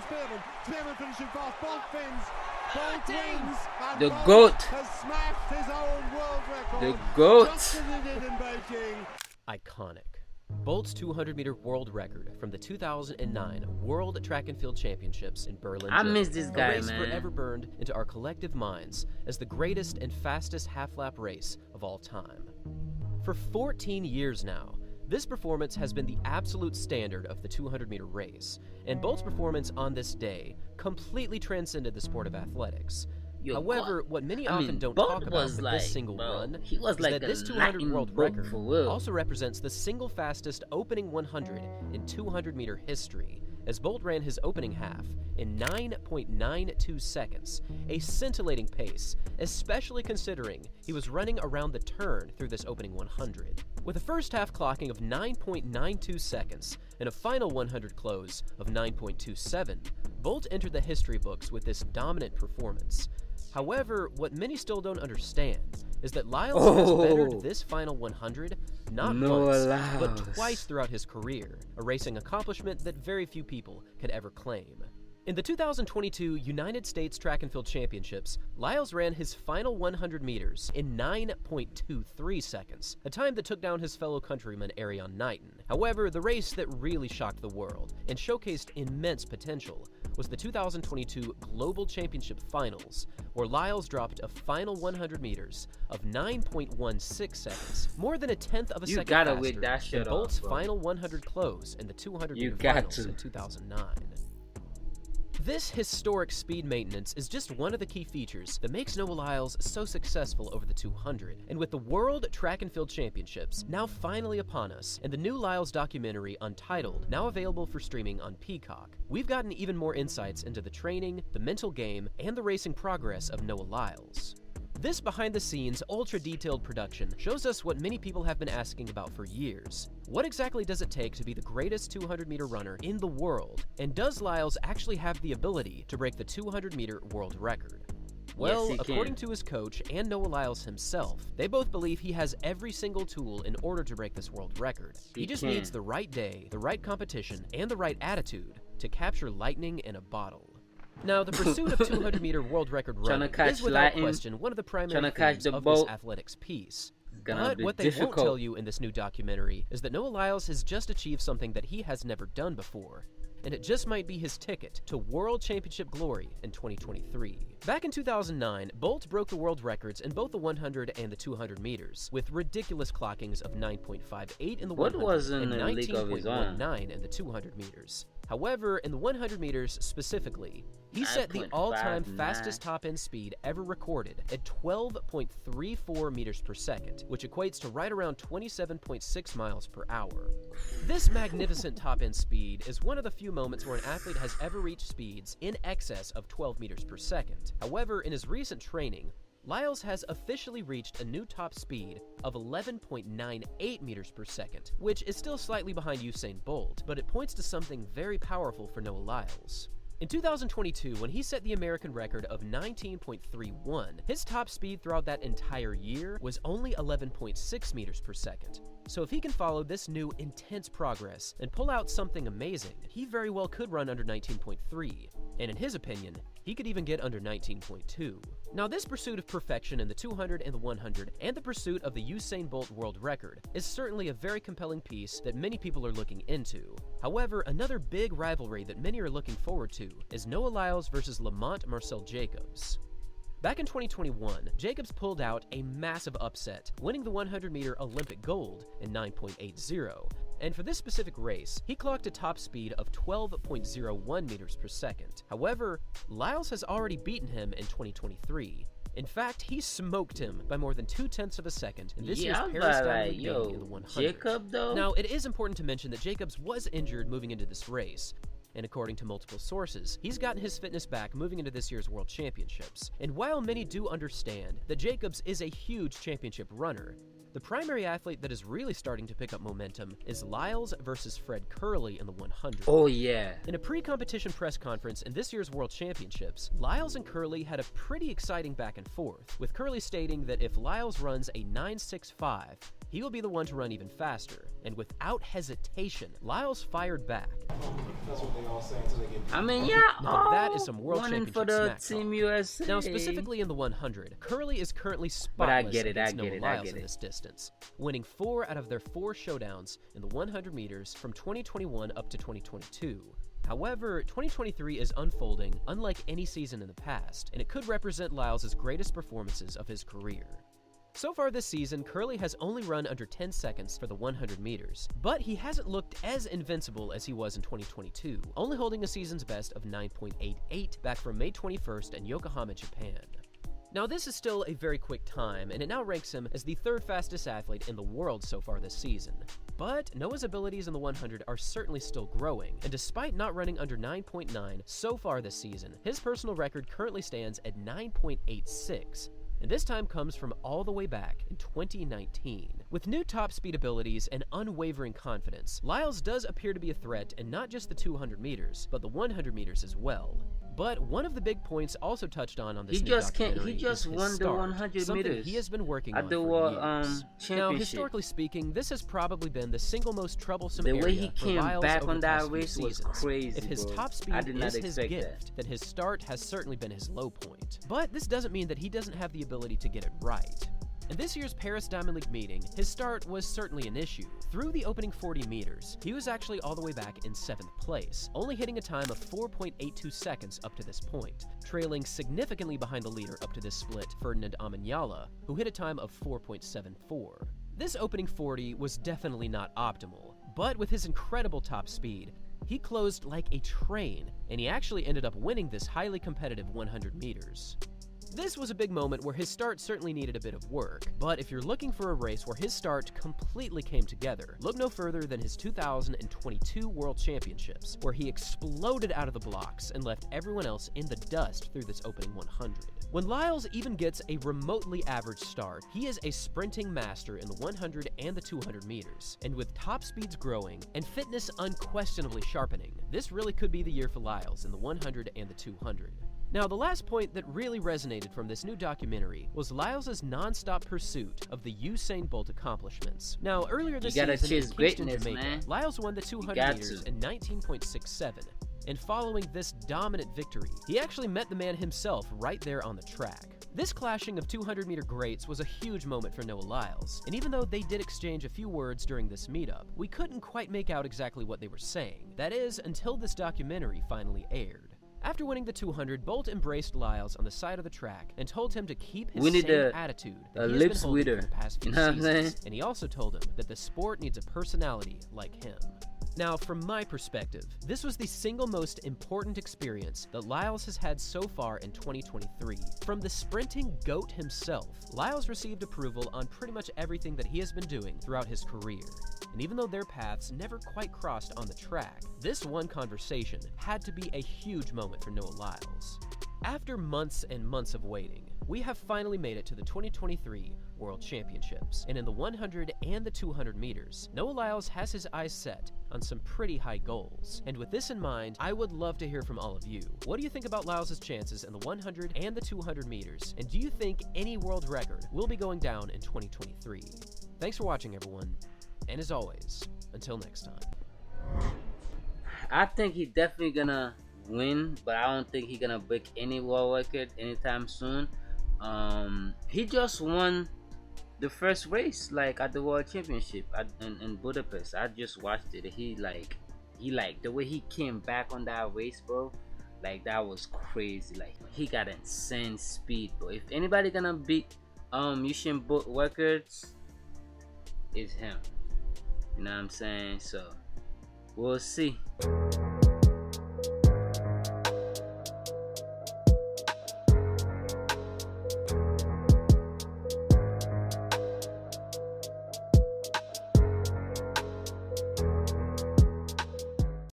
Spearman. Spearman finishing fast. Bolt wins. Bolt wins. And The Bolt GOAT. has smashed his own world record. The GOAT. Just as he did in Beijing. Iconic. Bolt's 200-meter world record from the 2009 World Track and Field Championships in Berlin. I miss this guy, a race man. forever burned into our collective minds as the greatest and fastest half-lap race of all time. For 14 years now, this performance has been the absolute standard of the 200-meter race, and Bolt's performance on this day completely transcended the sport of athletics. However, what many often don't talk about with this single run is that this 200 world record also represents the single fastest opening 100 in 200-meter history, as Bolt ran his opening half in 9.92 seconds, a scintillating pace, especially considering he was running around the turn through this opening 100. With a first half clocking of 9.92 seconds and a final 100 close of 9.27, Bolt entered the history books with this dominant performance. However, what many still don't understand is that Lyles has bettered this final 100 not once, but twice throughout his career, a racing accomplishment that very few people could ever claim. In the 2022 United States Track and Field Championships, Lyles ran his final 100 meters in 9.23 seconds, a time that took down his fellow countryman Arion Knighton. However, the race that really shocked the world and showcased immense potential was the 2022 Global Championship Finals, where Lyles dropped a final 100 meters of 9.16 seconds, more than a tenth of a second faster than Bolt's final 100 close in the 200-meter finals in 2009. This historic speed maintenance is just one of the key features that makes Noah Lyles so successful over the 200. And with the World Track and Field Championships now finally upon us, and the new Lyles documentary Untitled now available for streaming on Peacock, we've gotten even more insights into the training, the mental game, and the racing progress of Noah Lyles. This behind-the-scenes, ultra-detailed production shows us what many people have been asking about for years. What exactly does it take to be the greatest 200-meter runner in the world? And does Lyles actually have the ability to break the 200-meter world record? Well, according to his coach and Noah Lyles himself, they both believe he has every single tool in order to break this world record. He just needs the right day, the right competition, and the right attitude to capture lightning in a bottle. Now, the pursuit of 200-meter world record running is without question one of the primary themes of this athletics piece. But what they won't tell you in this new documentary is that Noah Lyles has just achieved something that he has never done before, and it just might be his ticket to World Championship glory in 2023. Back in 2009, Bolt broke the world records in both the 100 and the 200 meters, with ridiculous clockings of 9.58 in the 100 and 19.19 in the 200 meters. However, in the 100 meters specifically, he set the all-time fastest top-end speed ever recorded at 12.34 meters per second, which equates to right around 27.6 miles per hour. This magnificent top-end speed is one of the few moments where an athlete has ever reached speeds in excess of 12 meters per second. However, in his recent training, Lyles has officially reached a new top speed of 11.98 meters per second, which is still slightly behind Usain Bolt, but it points to something very powerful for Noah Lyles. In 2022, when he set the American record of 19.31, his top speed throughout that entire year was only 11.6 meters per second. So if he can follow this new intense progress and pull out something amazing, he very well could run under 19.3, and in his opinion, he could even get under 19.2. Now, this pursuit of perfection in the 200 and the 100, and the pursuit of the Usain Bolt world record, is certainly a very compelling piece that many people are looking into. However, another big rivalry that many are looking forward to is Noah Lyles versus Lamont Marcel Jacobs. Back in 2021, Jacobs pulled out a massive upset, winning the 100-meter Olympic gold in 9.80. And for this specific race, he clocked a top speed of 12.01 meters per second. However, Lyles has already beaten him in 2023. In fact, he smoked him by more than 0.2 of a second in this year's Paris Diamond League in the 100. Jacob, though? Now, it is important to mention that Jacobs was injured moving into this race, and according to multiple sources, he's gotten his fitness back moving into this year's World Championships. And while many do understand that Jacobs is a huge championship runner, the primary athlete that is really starting to pick up momentum is Lyles versus Fred Kerley in the 100. Oh yeah. In a pre-competition press conference in this year's World Championships, Lyles and Kerley had a pretty exciting back and forth, with Kerley stating that if Lyles runs a 9.65, he will be the one to run even faster. And without hesitation, Lyles fired back. That's what they all say until they get beat. I mean, yeah, Now that is some World running Championship for the smack Team talk. USA. Now, specifically in the 100, Curly is currently But I spotless get it, against I Noah get it, Lyles in this distance, winning 4 out of their 4 showdowns in the 100 meters from 2021 up to 2022. However, 2023 is unfolding unlike any season in the past, and it could represent Lyles' greatest performances of his career. So far this season, Curly has only run under 10 seconds for the 100 meters, but he hasn't looked as invincible as he was in 2022, only holding a season's best of 9.88 back from May 21st in Yokohama, Japan. Now, this is still a very quick time, and it now ranks him as the 3rd fastest athlete in the world so far this season. But Noah's abilities in the 100 are certainly still growing, and despite not running under 9.9 so far this season, his personal record currently stands at 9.86. And this time comes from all the way back in 2019. With new top speed abilities and unwavering confidence, Lyles does appear to be a threat in not just the 200 meters, but the 100 meters as well. But one of the big points also touched on this new documentary he just is his won the start, 100 something meters he has been working at on the for World years. Championship. Now, historically speaking, this has probably been the single most troublesome The area way he for came Lyles back over on the that past few race was seasons. crazy, If his bro. top speed I did not is his expect gift, then his start has certainly been his low point. But this doesn't mean that he doesn't have the ability to get it right. In this year's Paris Diamond League meeting, his start was certainly an issue. Through the opening 40 meters, he was actually all the way back in 7th place, only hitting a time of 4.82 seconds up to this point, trailing significantly behind the leader up to this split, Ferdinand Amanyala, who hit a time of 4.74. This opening 40 was definitely not optimal, but with his incredible top speed, he closed like a train, and he actually ended up winning this highly competitive 100 meters. This was a big moment where his start certainly needed a bit of work, but if you're looking for a race where his start completely came together, look no further than his 2022 World Championships, where he exploded out of the blocks and left everyone else in the dust through this opening 100. When Lyles even gets a remotely average start, he is a sprinting master in the 100 and the 200 meters, and with top speeds growing and fitness unquestionably sharpening, this really could be the year for Lyles in the 100 and the 200. Now, the last point that really resonated from this new documentary was Lyles' non-stop pursuit of the Usain Bolt accomplishments. Now, earlier this season in Kingston, Jamaica, Lyles won the 200 meters in 19.67. And following this dominant victory, he actually met the man himself right there on the track. This clashing of 200-meter greats was a huge moment for Noah Lyles, and even though they did exchange a few words during this meetup, we couldn't quite make out exactly what they were saying. That is, until this documentary finally aired. After winning the 200, Bolt embraced Lyles on the side of the track and told him to keep his same attitude that he has been holding for the past few seasons, and he also told him that the sport needs a personality like him. Now, from my perspective, this was the single most important experience that Lyles has had so far in 2023. From the sprinting GOAT himself, Lyles received approval on pretty much everything that he has been doing throughout his career. And even though their paths never quite crossed on the track, this one conversation had to be a huge moment for Noah Lyles. After months and months of waiting, we have finally made it to the 2023 World Championships, and in the 100 and the 200 meters, Noah Lyles has his eyes set on some pretty high goals. And with this in mind, I would love to hear from all of you. What do you think about Lyles' chances in the 100 and the 200 meters, and do you think any world record will be going down in 2023? Thanks for watching, everyone, and as always, until next time. I think he's definitely gonna win, but I don't think he's gonna break any world record anytime soon. He just won the first race, like at the World Championship in Budapest. I just watched it. He the way he came back on that race, bro. Like, that was crazy. Like, he got insane speed, bro. If anybody gonna beat Usain Bolt records, it's him. You know what I'm saying? So we'll see.